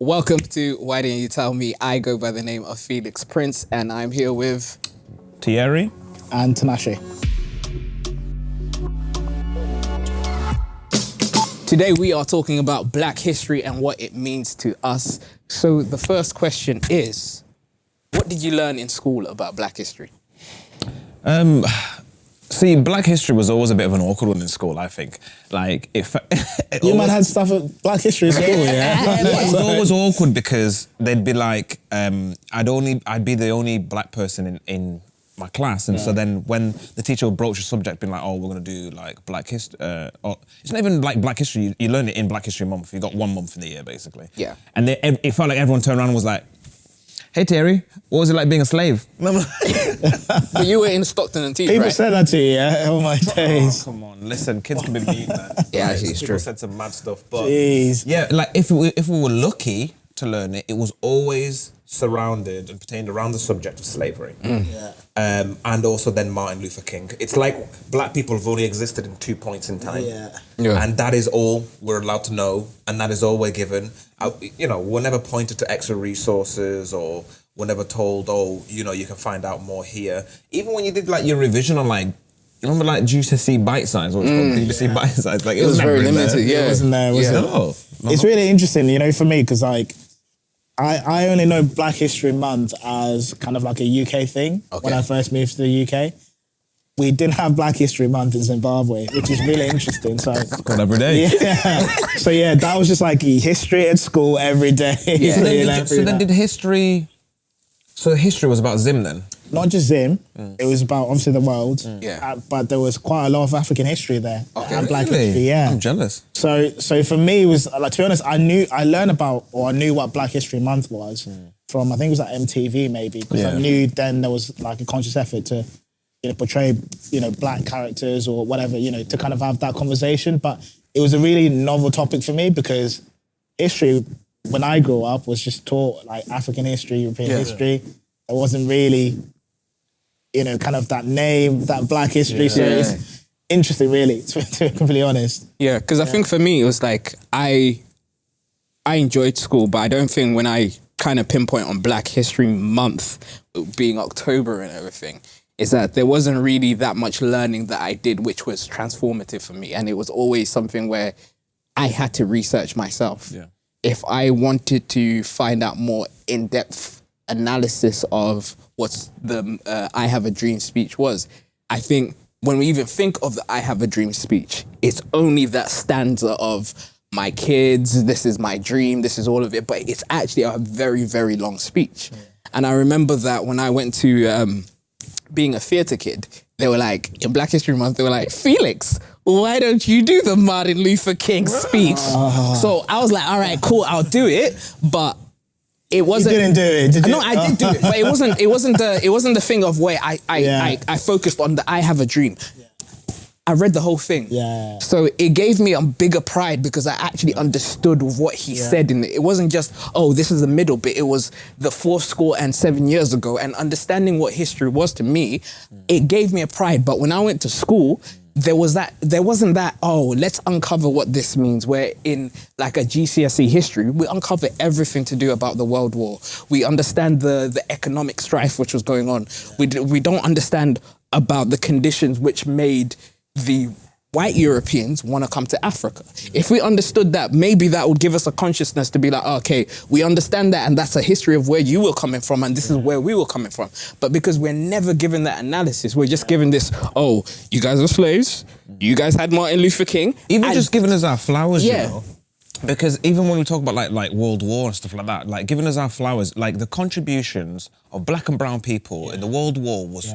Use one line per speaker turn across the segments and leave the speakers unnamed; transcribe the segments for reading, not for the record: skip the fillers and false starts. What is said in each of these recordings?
Welcome to Why Didn't You Tell Me? I go by the name of Felix Prince, and I'm here with
Thierry
and Tinashe.
Today we are talking about Black history and what it means to us. So the first question is, what did you learn in school about Black history?
See, Black history was always a bit of an awkward one in school, I think. Like, if
You man had stuff at Black History School, yeah?
it was always awkward because they'd be like, I'd be the only black person in my class, and so then when the teacher would broach a subject, being like, "Oh, we're gonna do like Black history," or it's not even like Black history. You learn it in Black History Month. You got 1 month in the year, basically.
Yeah.
And it felt like everyone turned around and was like, "Hey Terry, what was it like being a slave?"
But you were in Stockton and Tees,
People
right?
said that to you, yeah? Oh my days.
Oh, come on, listen, kids can be mean, man.
Yeah, actually, it's
People
true.
said some mad stuff, but
Jeez.
yeah, like if we were lucky to learn it, it was always surrounded and pertained around the subject of slavery.
Yeah.
And also then Martin Luther King. It's like black people have only existed in 2 points in time.
Yeah.
And that is all we're allowed to know, and that is all we're given. We're never pointed to extra resources, or we're never told, you can find out more here. Even when you did like your revision on like, remember like GCSE bite size, or BBC bite size? Like it was
very
never in
limited,
there.
yeah.
It wasn't there, was
Yeah.
it?
No.
It's really interesting, for me, because like, I only know Black History Month as kind of like a UK thing when I first moved to the UK. We didn't have Black History Month in Zimbabwe, which is really interesting. So
Called every day.
yeah. So yeah, that was just like history at school every day.
Yeah.
So then did history... So history was about Zim then?
Not just Zim, it was about obviously the world.
Yeah.
But there was quite a lot of African history there.
Okay.
And Black
Really?
history, yeah.
I'm jealous.
So for me, it was like, to be honest, I knew what Black History Month was from, I think it was like MTV maybe, because I knew then there was like a conscious effort to portray black characters or whatever, to kind of have that conversation. But it was a really novel topic for me because history, when I grew up, was just taught like African history, European history. There wasn't really, kind of that name, that Black history. So it's interesting, really, to be completely honest.
Yeah, because I think for me, it was like, I enjoyed school, but I don't think when I kind of pinpoint on Black History Month, being October and everything, is that there wasn't really that much learning that I did, which was transformative for me. And it was always something where I had to research myself.
Yeah.
If I wanted to find out more in-depth analysis of what the I Have a Dream speech was, I think when we even think of the I Have a Dream speech, it's only that stanza of my kids, this is my dream, this is all of it, but it's actually a very, very long speech. Yeah. And I remember that when I went to being a theatre kid, they were like, in Black History Month, they were like, Felix, why don't you do the Martin Luther King speech? So I was like, all right, cool, I'll do it, but it wasn't.
You didn't do it, did you?
No, I did do it, but it wasn't the thing of where I focused on the I Have a Dream. Yeah. I read the whole thing.
Yeah.
So it gave me a bigger pride because I actually understood what he said in it. It wasn't just, this is the middle bit. It was the 7 years ago, and understanding what history was to me, it gave me a pride. But when I went to school, there wasn't that, let's uncover what this means. Where in like a GCSE history, we uncover everything to do about the World War. We understand the economic strife which was going on. We don't understand about the conditions which made the white Europeans want to come to Africa. If we understood that, maybe that would give us a consciousness to be like, okay, we understand that, and that's a history of where you were coming from, and this is where we were coming from. But because we're never given that analysis, we're just given this, you guys are slaves, you guys had Martin Luther King.
Even just giving us our flowers,
Yeah.
Because even when we talk about like World War and stuff like that, like giving us our flowers, like the contributions of black and brown people in the World War was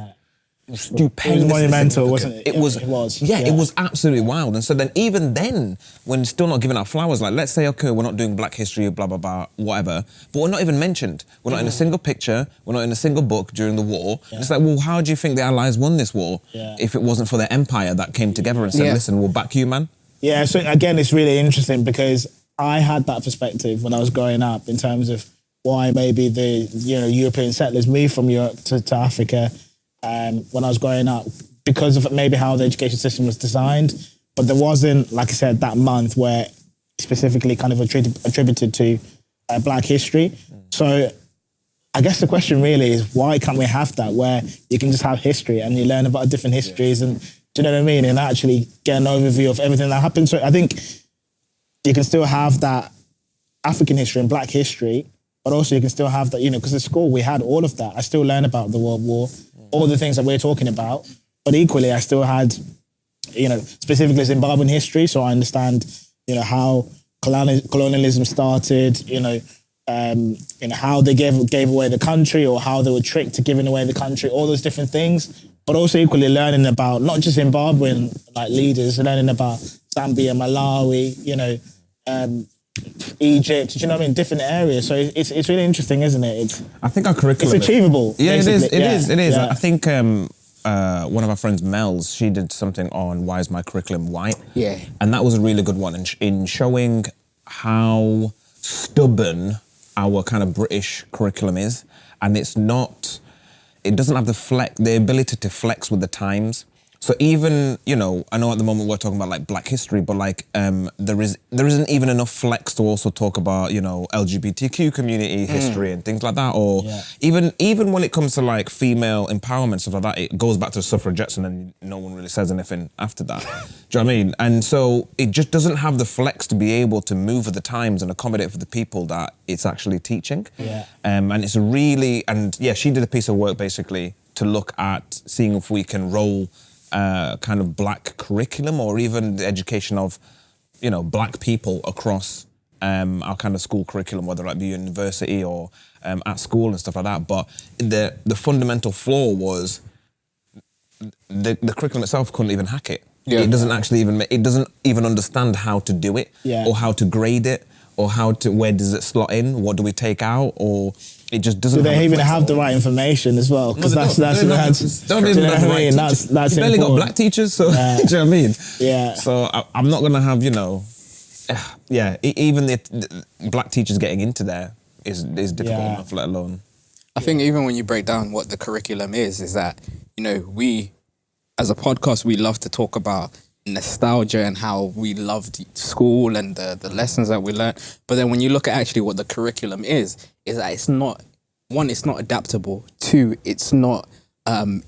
stupendous.
It was monumental, wasn't it?
It was.
Yeah.
It was absolutely wild. And so then even then, when still not giving out flowers, like let's say, okay, we're not doing black history, blah, blah, blah, whatever, but we're not even mentioned. We're not in a single picture. We're not in a single book during the war. Yeah. It's like, well, how do you think the Allies won this war if it wasn't for their empire that came together and said, listen, we'll back you, man? Yeah,
so again, it's really interesting because I had that perspective when I was growing up in terms of why maybe the European settlers moved from Europe to Africa when I was growing up, because of maybe how the education system was designed. But there wasn't, like I said, that month where specifically kind of attributed to Black history. So I guess the question really is, why can't we have that where you can just have history and you learn about different histories and, do you know what I mean? And actually get an overview of everything that happened. So I think you can still have that African history and Black history, but also you can still have that, you know, because at school we had all of that. I still learned about the World War, all the things that we're talking about, but equally I still had, you know, specifically Zimbabwean history. So I understand, you know, how colonialism started, you know, how they gave away the country or how they were tricked to giving away the country, all those different things, but also equally learning about not just Zimbabwean like leaders, learning about Zambia, Malawi, you know, Egypt, do you know what I mean? Different areas. So it's really interesting, isn't it?
I think our curriculum
it's achievable.
Yeah,
basically.
it is.
Yeah.
I think one of our friends, Mel's, she did something on why is my curriculum white?
Yeah.
And that was a really good one in showing how stubborn our kind of British curriculum is. And it doesn't have the ability to flex with the times. So even, you know, I know at the moment we're talking about like Black history, but like there isn't even enough flex to also talk about, you know, LGBTQ community history and things like that. Or even when it comes to like female empowerment, stuff like that, it goes back to suffragettes and then no one really says anything after that. Do you know what I mean? And so it just doesn't have the flex to be able to move with the times and accommodate for the people that it's actually teaching.
Yeah.
And it's she did a piece of work basically to look at seeing if we can roll kind of Black curriculum or even the education of, you know, Black people across our kind of school curriculum, whether it be university or at school and stuff like that. But the fundamental flaw was the curriculum itself couldn't even hack it. Yeah. It doesn't even understand how to do it or how to grade it or where does it slot in? What do we take out? Or it just doesn't.
Do they even have the right information as well? Because that's
don't even have the right teachers.
That's
you barely got Black teachers, so do you know what I mean?
Yeah.
So I'm not gonna have, you know, even the Black teachers getting into there is difficult enough, let alone.
I think even when you break down what the curriculum is that, you know, we as a podcast we love to talk about nostalgia and how we loved school and the lessons that we learned. But then when you look at actually what the curriculum is that it's not adaptable. Two, it's not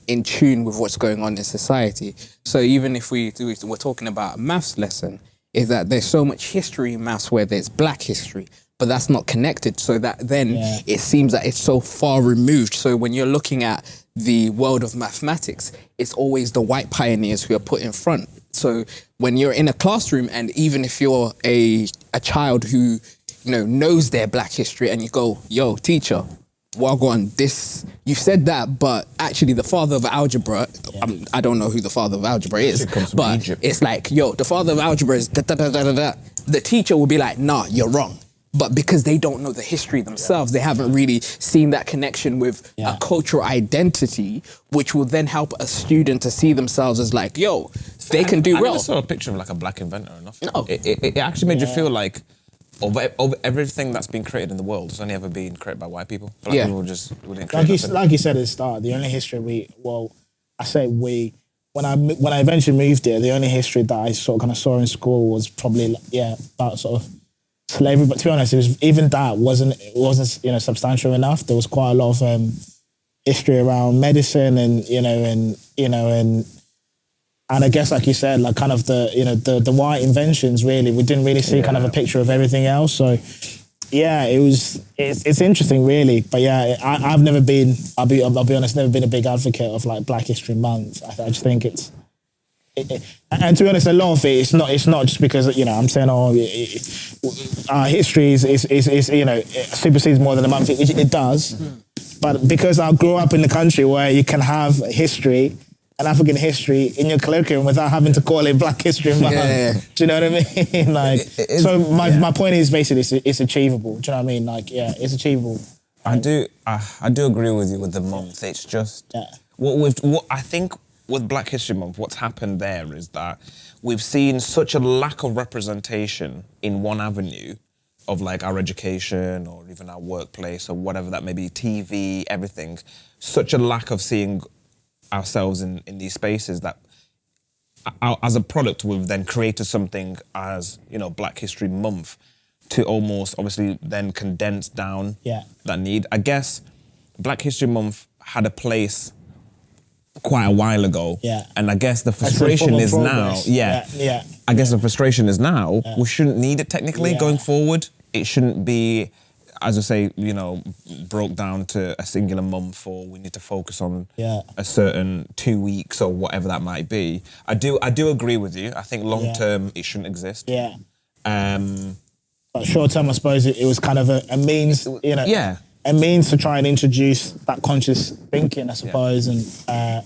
in tune with what's going on in society. So even if we're talking about a maths lesson, is that there's so much history in maths where there's Black history, but that's not connected. So that then it seems that it's so far removed. So when you're looking at the world of mathematics, it's always the white pioneers who are put in front. So when you're in a classroom, and even if you're a child who, you know, knows their Black history, and you go, yo, teacher, well, go on, you said that, but actually the father of algebra, I don't know who the father of algebra is, but Egypt. It's like, yo, the father of algebra is da-da-da-da-da-da. The teacher will be like, nah, you're wrong. But because they don't know the history themselves, they haven't really seen that connection with a cultural identity, which will then help a student to see themselves as like, yo, they can do well. I
never saw a picture of like a Black inventor or nothing.
No.
It actually made you feel like of everything that's been created in the world, it's only ever been created by white people. Black people wouldn't create
like you said at the start, the only history when I eventually moved here, the only history that I kind of saw in school was probably about sort of slavery. But to be honest, it wasn't substantial enough. There was quite a lot of history around medicine and I guess, like you said, like kind of the white inventions, really, we didn't really see kind of a picture of everything else. So yeah, it's interesting, really. But yeah, I've never been, I'll be honest, never been a big advocate of like Black History Month. I just think and to be honest, a lot of it, it's not just because, you know, I'm saying, our history is it supersedes more than a month. It does. But because I grew up in the country where you can have history and African history in your curriculum without having to call it Black History Month. Do you know what I mean? Like, so my point is basically it's achievable. Do you know what I mean? Like, yeah, it's achievable.
I do agree with you with the month. It's just what I think with Black History Month, what's happened there is that we've seen such a lack of representation in one avenue of like our education or even our workplace or whatever that may be, TV, everything. Such a lack of seeing ourselves in these spaces that as a product we've then created something as, you know, Black History Month to almost obviously then condense down that need. I guess Black History Month had a place quite a while ago.
Yeah.
And I guess the frustration is now, I guess the frustration is now, we shouldn't need it technically going forward. It shouldn't be, as I say, you know, broke down to a singular month, or we need to focus on a certain 2 weeks or whatever that might be. I do agree with you. I think long term it shouldn't exist.
Yeah. But short term, I suppose it was kind of a means, you know.
Yeah.
A means to try and introduce that conscious thinking, I suppose, and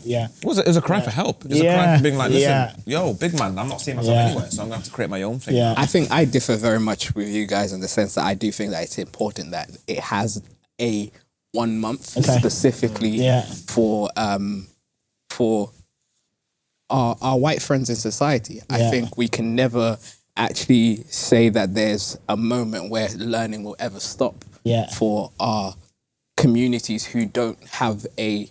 It was a cry for help. It was a cry for being like, listen, yo, big man, I'm not seeing myself anywhere, so I'm going to have to create my own thing.
Yeah.
I think I differ very much with you guys in the sense that I do think that it's important that it has a 1 month specifically for our white friends in society. I think we can never actually say that there's a moment where learning will ever stop for our communities who don't have the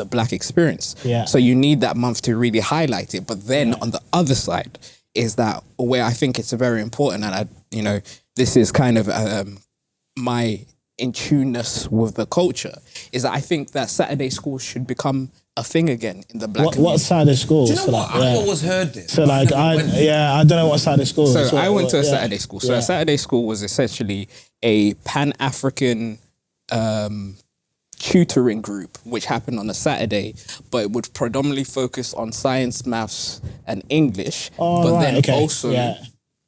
Black experience. So you need that month to really highlight it. But then on the other side is that where I think it's very important, and you know, this is kind of my in tuneness with the culture, is that I think that Saturday schools should become a thing again in the Black community.
What Saturday schools?
Do you know what? I've always heard this.
So like, I don't know what Saturday school is.
So I went to a Saturday school. So a Saturday school was essentially a Pan-African tutoring group, which happened on a Saturday, but it would predominantly focus on science, maths, and English. Also,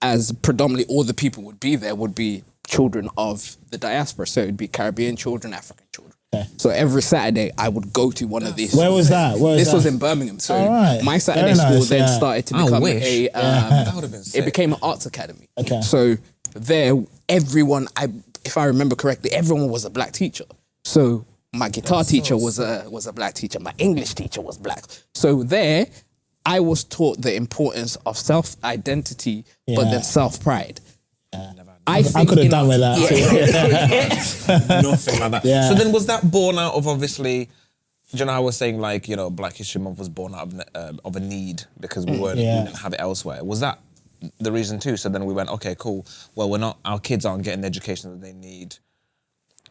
as predominantly all the people would be there, would be children of the diaspora. So it would be Caribbean children, African children. So every Saturday I would go to one of these.
Where was that?
This was in Birmingham. So my Saturday school then started to become
that would have been sick.
It became an arts academy.
Okay.
So there, everyone, if I remember correctly, everyone was a Black teacher. So my guitar teacher was a Black teacher. My English teacher was Black. So there, I was taught the importance of self-identity, but then self-pride. I
could have done with that.
Nothing like that. So then was that born out of, obviously, do you know how I was saying, like, you know, Black History Month was born out of a need because we didn't have it elsewhere. Was that the reason too? So then we went, okay, cool. Well, our kids aren't getting the education that they need,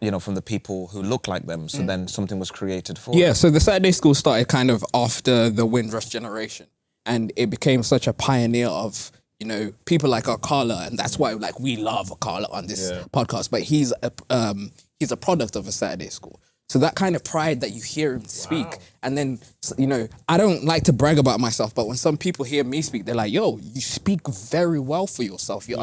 you know, from the people who look like them. So then something was created for them.
So the Saturday school started kind of after the Windrush generation, and it became such a pioneer of, you know, people like Akala, and that's why like we love Akala on this podcast. But he's a product of a Saturday school. So that kind of pride that you hear him speak, and then, you know, I don't like to brag about myself, but when some people hear me speak, they're like, yo, you speak very well for yourself. You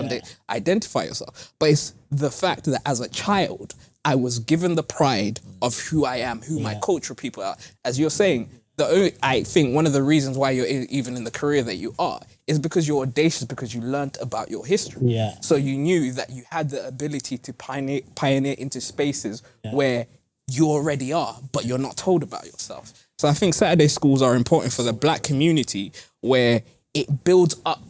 identify yourself. But it's the fact that as a child, I was given the pride of who I am, who my cultural people are. As you're saying, I think one of the reasons why you're even in the career that you are is because you're audacious, because you learnt about your history. So you knew that you had the ability to pioneer into spaces where you already are, but you're not told about yourself. So I think Saturday schools are important for the Black community, where it builds up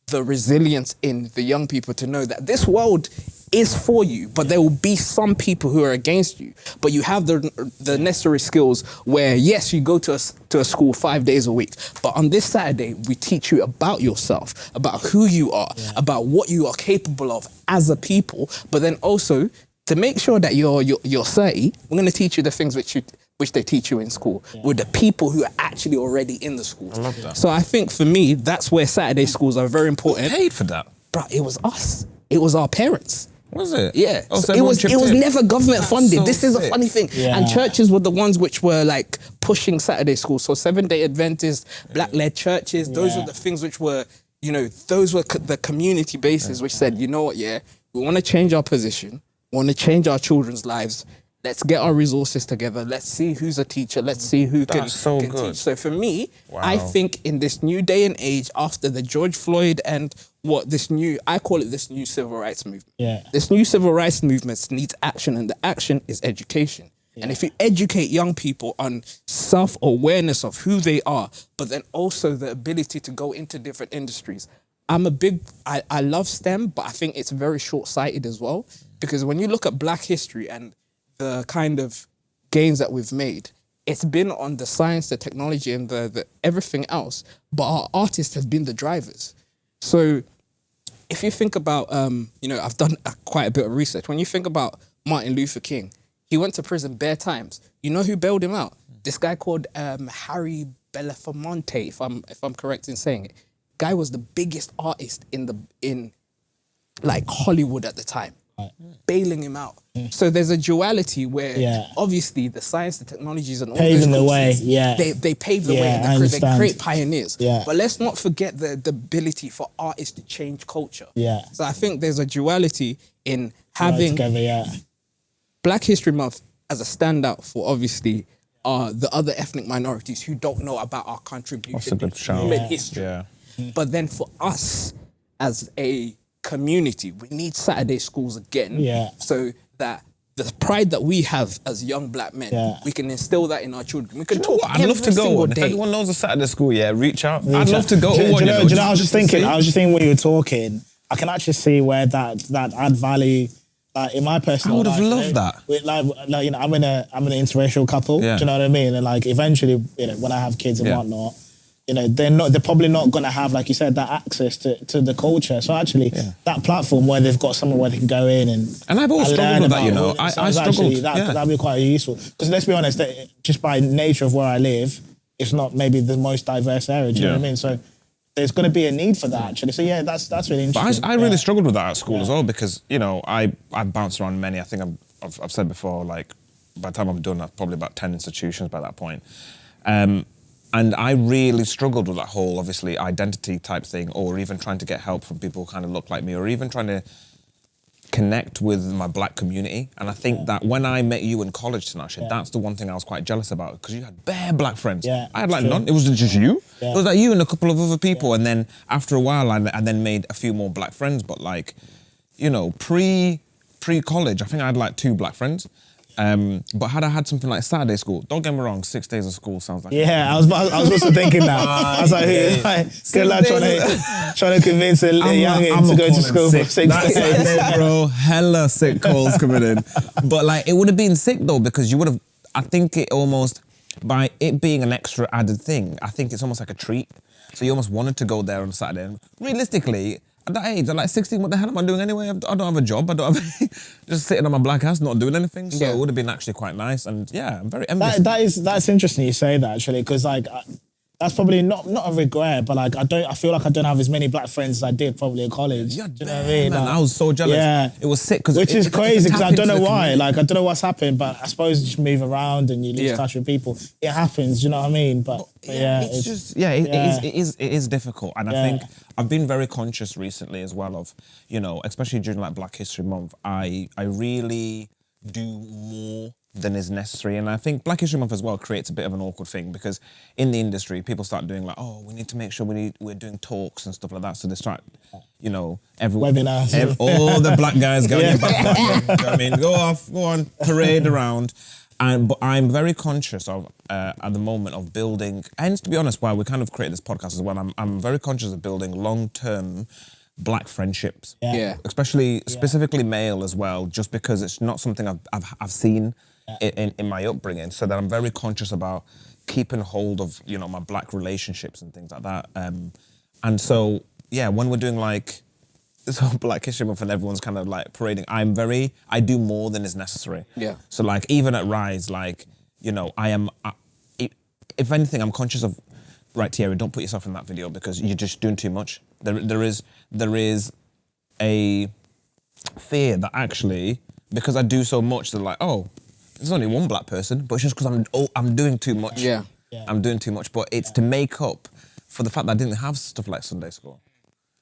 the resilience in the young people to know that this world is for you, but there will be some people who are against you. But you have the necessary skills where, yes, you go to a school 5 days a week, but on this Saturday, we teach you about yourself, about who you are, about what you are capable of as a people, but then also to make sure that you're 30, we're going to teach you the things which they teach you in school with the people who are actually already in the schools.
I love that.
So I think for me, that's where Saturday schools are very important.
Who paid for that?
Bro, it was us. It was our parents.
Was it?
Yeah.
Oh, so
it was never government funded.
so
This is
sick.
a funny thing. And churches were the ones which were like pushing Saturday schools. So Seventh-day Adventists, Black-led churches, those were the things which were, you know, those were the community bases which said, you know what, we want to change our position. We want to change our children's lives. Let's get our resources together. Let's see who's a teacher. Let's see who can
good.
teach. So for me, I think in this new day and age, after the George Floyd and I call it this new civil rights movement. This new civil rights movement needs action, and the action is education. And if you educate young people on self-awareness of who they are, but then also the ability to go into different industries. I love STEM, but I think it's very short-sighted as well. Because when you look at Black history and the kind of gains that we've made, it's been on the science, the technology, and the everything else. But our artists have been the drivers. So if you think about, I've done quite a bit of research. When you think about Martin Luther King, he went to prison bare times. You know who bailed him out? This guy called Harry Belafonte, if I'm correct in saying it. Guy was the biggest artist in Hollywood at the time, bailing him out. So there's a duality where obviously the science, the technologies, and all
paving the way.
They pave the way. They create pioneers.
Yeah.
But let's not forget the ability for artists to change culture.
Yeah.
So I think there's a duality in having
together,
Black History Month as a standout for obviously the other ethnic minorities who don't know about our contribution to human history.
Yeah.
But then for us as a community, we need Saturday schools again.
Yeah.
So that the pride that we have as young Black men, we can instill that in our children. We can talk
I'd love to go. If anyone knows a Saturday school, reach out. I'd love to go.
Do you know, I was just thinking when you were talking, I can actually see where that add value. In my personal life,
I would have loved that.
I'm in an interracial couple.
Yeah.
Do you know what I mean? And eventually, when I have kids and whatnot, they're probably not gonna have, like you said, that access to the culture. So actually, that platform where they've got somewhere where they can go in and
I've always struggled with that. I struggled.
That'd be quite useful, because let's be honest, just by nature of where I live, it's not maybe the most diverse area. Do you know what I mean? So there's going to be a need for that, actually. So that's really interesting.
But I really struggled with that at school as well, because I bounced around many. I think I've said before, by the time I'm done, I've probably about 10 institutions by that point. And I really struggled with that whole, obviously, identity type thing, or even trying to get help from people who kind of look like me, or even trying to connect with my Black community. And I think that when I met you in college, Tinashe, that's the one thing I was quite jealous about, because you had bare Black friends. I had none. It was just you. It was you and a couple of other people. And then after a while, I then made a few more Black friends. But pre-college, I think I had 2 Black friends. But had I had something like Saturday school, don't get me wrong, 6 days of school sounds like...
Yeah, I was also thinking that. I was good lad trying to convince a youngin to go to school for 6 days.
Bro, hella sick calls coming in. But it would have been sick though, because you would have... I think it almost... By it being an extra added thing, I think it's almost like a treat. So you almost wanted to go there on Saturday. And realistically... At that age, at 16, what the hell am I doing anyway? I don't have a job. I don't have just sitting on my Black ass, not doing anything. So it would have been actually quite nice. And I'm very envious.
That's interesting you say that, actually, because that's probably not a regret, but I feel like I don't have as many Black friends as I did probably in college. Do you know what I mean?
Man, I was so jealous.
Yeah,
it was sick,
which is crazy, because I don't know why. I don't know what's happened, but I suppose you just move around and you lose touch with people. It happens. Do you know what I mean? But
it is difficult, and I think I've been very conscious recently as well of, especially during Black History Month, I really do more than is necessary. And I think Black History Month as well creates a bit of an awkward thing, because in the industry, people start doing we need to make sure we're doing talks and stuff like that. So they start, everyone,
webinars.
All the Black guys going in back. You know what I mean? Go on, parade around. But I'm very conscious of, at the moment, of building, and to be honest, why we kind of created this podcast as well, I'm very conscious of building long-term Black friendships. Especially, specifically male as well, just because it's not something I've seen in my upbringing, so that I'm very conscious about keeping hold of, my Black relationships and things like that. And so, when we're doing this whole Black History Month and everyone's kind of parading, I do more than is necessary. So even at Rise, I am, if anything, I'm conscious of, right, Thierry, don't put yourself in that video because you're just doing too much. There is a fear that actually, because I do so much, they're there's only one Black person, but it's just because I'm doing too much. I'm doing too much, but it's to make up for the fact that I didn't have stuff like Sunday school.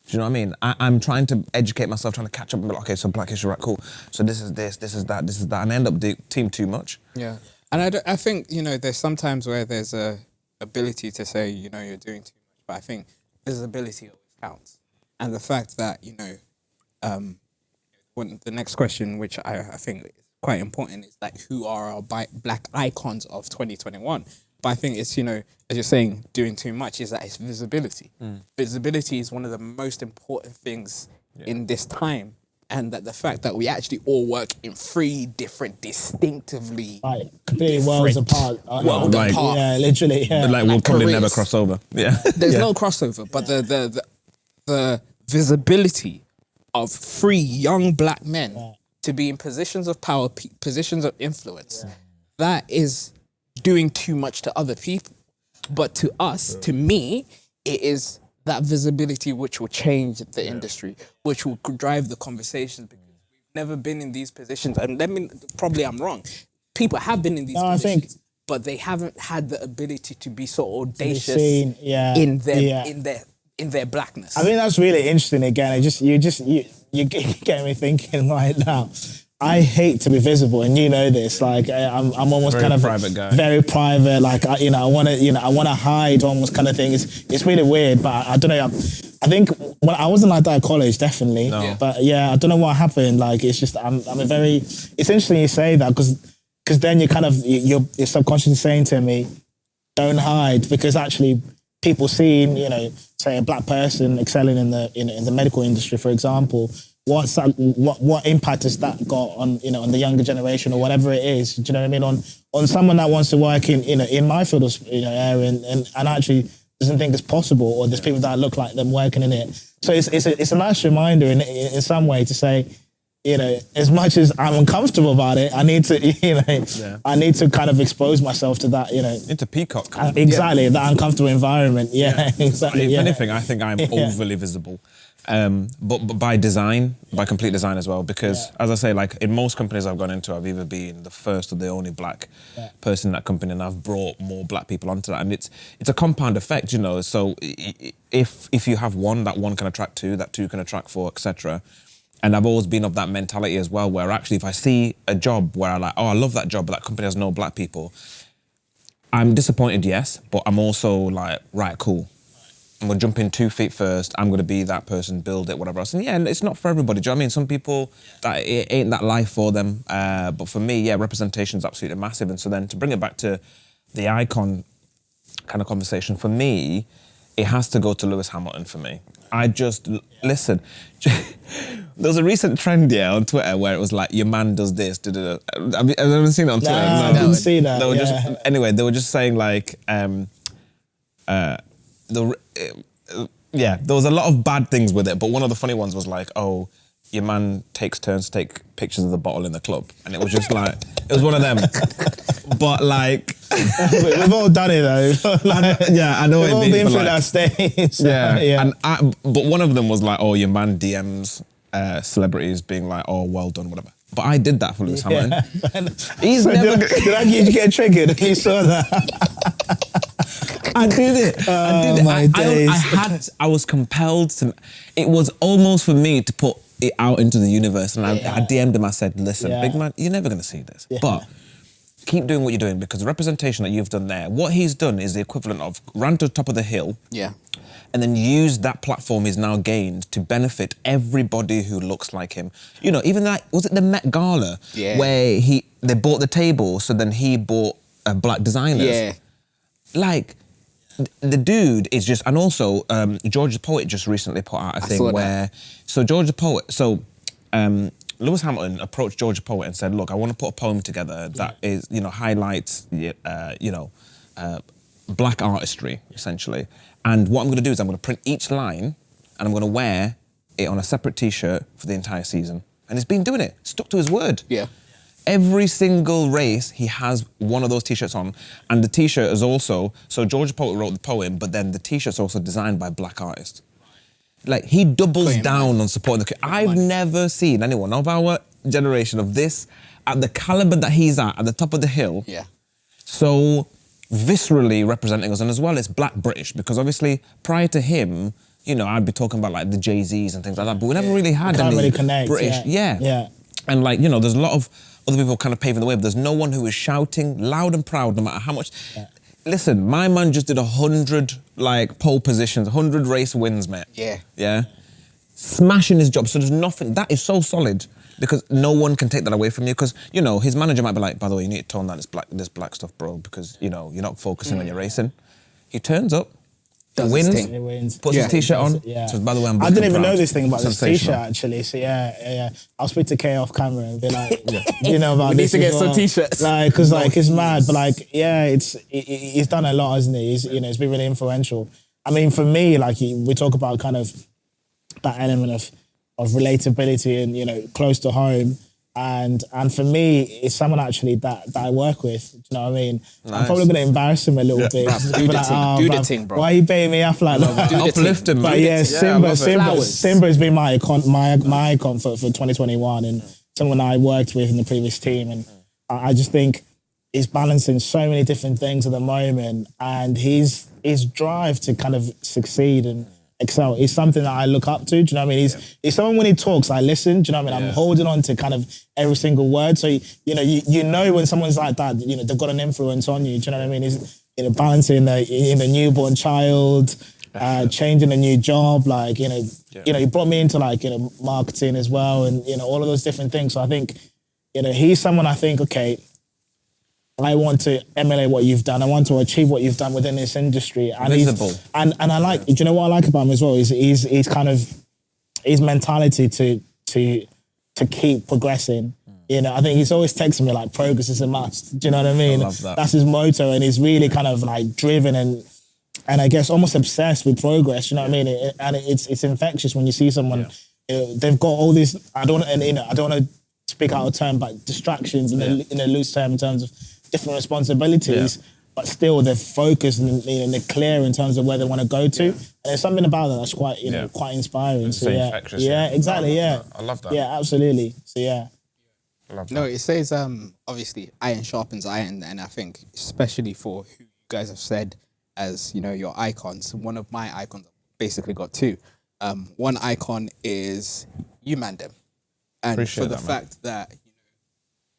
Do you know what I mean? I'm trying to educate myself, trying to catch up and be okay, so Black History, right, cool. So this is this, this is that, and I end up doing too much.
Yeah, and I think, there's sometimes where there's a ability to say, you're doing too much, but I think visibility always counts. And the fact that, when the next question, which I think is quite important, is who are our Black icons of 2021? But I think it's, as you're saying, doing too much is that it's visibility. Visibility is one of the most important things in this time. And that the fact that we actually all work in 3 different, distinctively
completely worlds apart. Yeah, literally. Yeah.
We'll probably never cross over. Yeah.
There's no crossover, but the visibility of 3 young black men to be in positions of power, positions of influence, that is doing too much to other people. But to us, to me, it is that visibility which will change the industry, which will drive the conversations, because we've never been in these positions. And probably I'm wrong. People have been in these positions, but they haven't had the ability to be so audacious in their blackness.
I think that's really interesting. Again, you're getting me thinking right now. I hate to be visible, and you know this. Like I'm almost
Very
kind of
private guy.
Very private. Like I want to hide almost kind of thing. It's really weird, but I don't know. I think when I wasn't like that at college, definitely.
No.
But yeah, I don't know what happened. Like it's just I'm a very. It's interesting you say that because then you're subconsciously saying to me, don't hide, because actually people seeing say a black person excelling in the medical industry, for example. What impact has that got on on the younger generation or whatever it is? Do you know what I mean? On someone that wants to work in my field of area and actually doesn't think it's possible, or there's people that look like them working in it. So it's a nice reminder in some way to say, as much as I'm uncomfortable about it, I need to I need to kind of expose myself to that
into peacock.
Exactly, that uncomfortable environment. Exactly.
If anything, I think I'm overly visible. But by design, by complete design as well, because as I say, like in most companies I've gone into, I've either been the first or the only black person in that company, and I've brought more black people onto that, and it's a compound effect, so if you have one, that one can attract two, that two can attract four, etc. And I've always been of that mentality as well, where actually if I see a job where I love that job, but that company has no black people, I'm disappointed, yes, but I'm also like, right, cool. I'm gonna jump in 2 feet first. I'm gonna be that person, build it, whatever else. And it's not for everybody. Do you know what I mean? Some people, it ain't that life for them. But for me, representation is absolutely massive. And so then to bring it back to the icon kind of conversation, for me, it has to go to Lewis Hamilton for me. I just, listen, there was a recent trend, on Twitter where it was like, your man does this, da-da-da. Have you ever seen it on Twitter?
No, I didn't see that.
Anyway, they were just saying like, there was a lot of bad things with it, but one of the funny ones was like, oh, your man takes turns to take pictures of the bottle in the club. And it was just like, it was one of them. But like...
We've all done it though.
I know what
we've
it means.
We've all been through that stage.
But one of them was like, oh, your man DMs celebrities being like, oh, well done, whatever. But I did that for Lewis Hamilton. He's never...
Did you get triggered? You saw that?
I did it. I was compelled to. It was almost for me to put it out into the universe, and I DM'd him. I said, "Listen, big man, you're never going to see this, but keep doing what you're doing, because the representation that you've done there, what he's done is the equivalent of ran to the top of the hill, and then used that platform he's now gained to benefit everybody who looks like him. Even like, was it the Met Gala where they bought the table, so then he bought black designers, like." The dude is just, and also George the Poet just recently put out a thing where, so George the Poet, Lewis Hamilton approached George the Poet and said, look, I want to put a poem together that is, highlights, black artistry, essentially. And what I'm going to do is I'm going to print each line and I'm going to wear it on a separate T-shirt for the entire season. And he's been doing it, stuck to his word. Every single race, he has one of those T-shirts on. And the T-shirt is also, so George the Poet wrote the poem, but then the T-shirt's also designed by black artists. Like, he doubles down on supporting the... I've never seen anyone of our generation of this, at the caliber that he's at the top of the hill, so viscerally representing us. And as well, it's black British, because obviously, prior to him, I'd be talking about like the Jay-Z's and things like that, but we never really had any
really connect,
British. And like, there's a lot of other people kind of paving the way, but there's no one who is shouting loud and proud, no matter how much. Listen, my man just did 100 like pole positions, 100 race wins, mate. Smashing his job. So there's nothing, that is so solid, because no one can take that away from you, because, his manager might be like, by the way, you need to tone down this black stuff, bro, because, you're not focusing on your racing. He turns up, wins, puts his T-shirt on. So, by the way,
I didn't even know this thing about this T-shirt, actually. So I'll speak to Kay off camera and be like, you know about this?
We need to get some T-shirts.
Like, because like it's mad, but like he's done a lot, hasn't he? He's been really influential. I mean, for me, like we talk about kind of that element of relatability and, you know, close to home. And for me, it's someone actually that I work with. Do you know what I mean?
Nice.
I'm probably going to embarrass him a little bit.
Do the thing, bro.
Why are you baiting me up like that?
Uplifting,
But yeah, Simba has been my icon for 2021, and someone I worked with in the previous team. And I just think he's balancing so many different things at the moment, and his drive to kind of succeed and excel is something that I look up to. Do you know what I mean? He's someone, when he talks, I listen. Do you know what I mean? I'm holding on to kind of every single word. So you know when someone's like that, you know, they've got an influence on you. Do you know what I mean? He's, you know, balancing the newborn child, changing a new job, like, you know, he brought me into, like, you know, marketing as well, and, you know, all of those different things. So I think, you know, he's someone I think, okay, I want to emulate what you've done. I want to achieve what you've done within this industry. And
visible.
And I like, do you know what I like about him as well? He's kind of, his mentality to keep progressing. You know, I think he's always texting me like, progress is a must. Do you know what I mean?
I love that.
That's his motto, and he's really kind of like driven and I guess almost obsessed with progress. You know what I mean? And it's infectious when you see someone. You know, they've got all these. I don't want to speak out of turn, but distractions in a loose term in terms of different responsibilities, but still they're focused and, you know, they're clear in terms of where they want to go to. And there's something about that that's quite, you know, quite inspiring.
It's
so
infectious,
exactly,
I love that.
Yeah, absolutely. So
I love that.
No, it says obviously iron sharpens iron, and I think especially for who you guys have said as, you know, your icons. One of my icons, I've basically got two. One icon is you, Mandem, and
Appreciate
for the
that,
fact that, you know,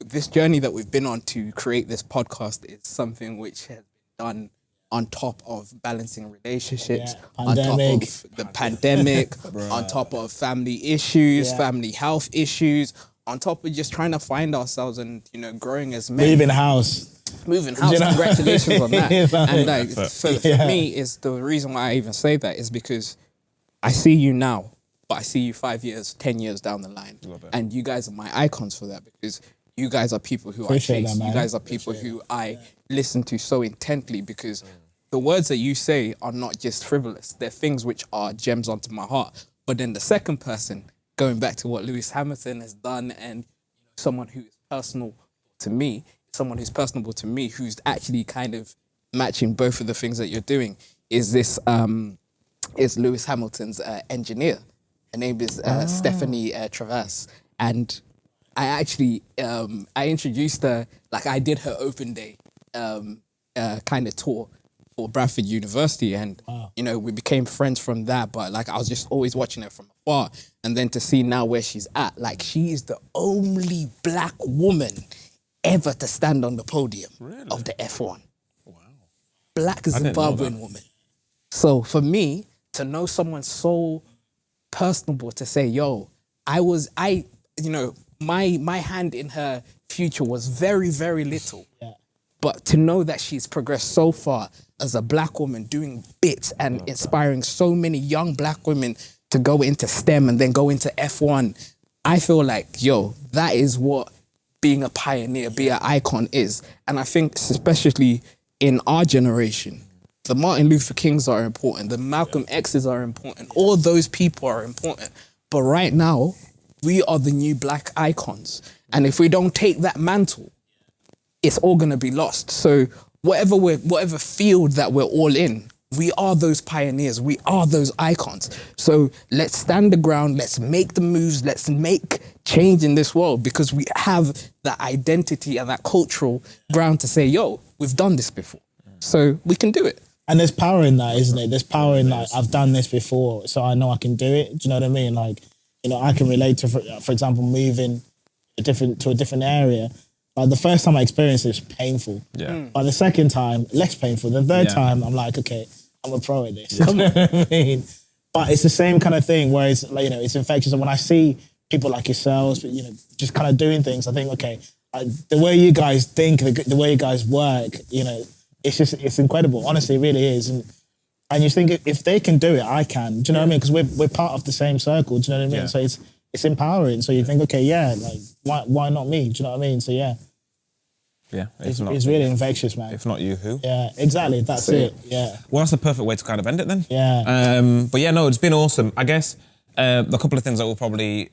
this journey that we've been on to create this podcast is something which has been done on top of balancing relationships, on top of the pandemic, on top of family issues, family health issues, on top of just trying to find ourselves and, you know, growing as men.
moving house.
Moving house, congratulations on that. And like, for me, is the reason why I even say that is because I see you now, but I see you 5 years, 10 years down the line. And you guys are my icons for that, because you guys are people who I chase. You guys are people who I listen to so intently, because the words that you say are not just frivolous. They're things which are gems onto my heart. But then the second person, going back to what Lewis Hamilton has done, and someone who is personal to me, someone who's personable to me, who's actually kind of matching both of the things that you're doing, is this is Lewis Hamilton's engineer. Her name is Stephanie Travas, and I actually I introduced her, like I did her open day kind of tour for Bradford University, and you know, we became friends from that. But like, I was just always watching her from afar, and then to see now where she's at, like she is the only black woman ever to stand on the podium of the F1. Wow. Black Zimbabwean woman. So for me, to know someone so personable to say, yo, you know, my hand in her future was very, very little. But to know that she's progressed so far as a black woman, doing bits and inspiring so many young black women to go into STEM and then go into F1, I feel like, yo, that is what being a pioneer, being an icon is. And I think especially in our generation, the Martin Luther Kings are important, the Malcolm X's are important, all those people are important. But right now, we are the new black icons. And if we don't take that mantle, it's all gonna be lost. So whatever field that we're all in, we are those pioneers, we are those icons. So let's stand the ground, let's make the moves, let's make change in this world, because we have that identity and that cultural ground to say, yo, we've done this before. So we can do it.
And there's power in that, isn't it? There's power in like, I've done this before, so I know I can do it. Do you know what I mean? Like, you know, I can relate to, for example, moving to a different area. Like the first time I experienced it was painful. But the second time, less painful. The third time, I'm like, okay, I'm a pro at this. You know what I mean? But it's the same kind of thing where it's like, you know, it's infectious. And when I see people like yourselves, you know, just kind of doing things, I think, okay, the way you guys think, the way you guys work, you know, it's incredible. Honestly, it really is. And you think if they can do it, I can. Do you know what I mean? Because we're part of the same circle. Do you know what I mean? So it's empowering. So you think, okay, yeah, like why not me? Do you know what I mean? So yeah.
Yeah,
it's really infectious, man.
If not you, who?
Yeah, exactly. That's it. Yeah.
Well, that's the perfect way to kind of end it then.
Yeah.
But yeah, no, it's been awesome. I guess A couple of things that we'll probably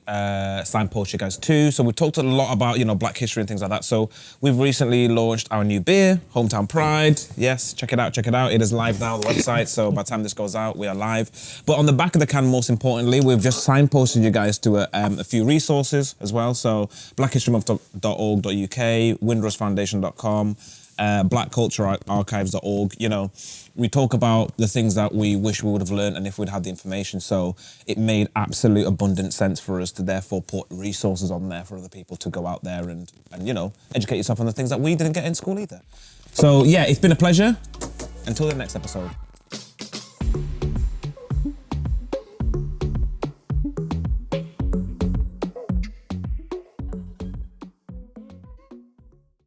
signpost you guys to. So we talked a lot about, you know, Black history and things like that. So we've recently launched our new beer, Hometown Pride. Yes, check it out, check it out. It is live now on the website. So by the time this goes out, we are live. But on the back of the can, most importantly, we've just signposted you guys to a few resources as well. So blackhistorymonth.org.uk, windrushfoundation.com, blackculturearchives.org, you know. We talk about the things that we wish we would have learned and if we'd had the information. So it made absolute abundant sense for us to therefore put resources on there for other people to go out there and you know, educate yourself on the things that we didn't get in school either. So yeah, it's been a pleasure. Until the next episode.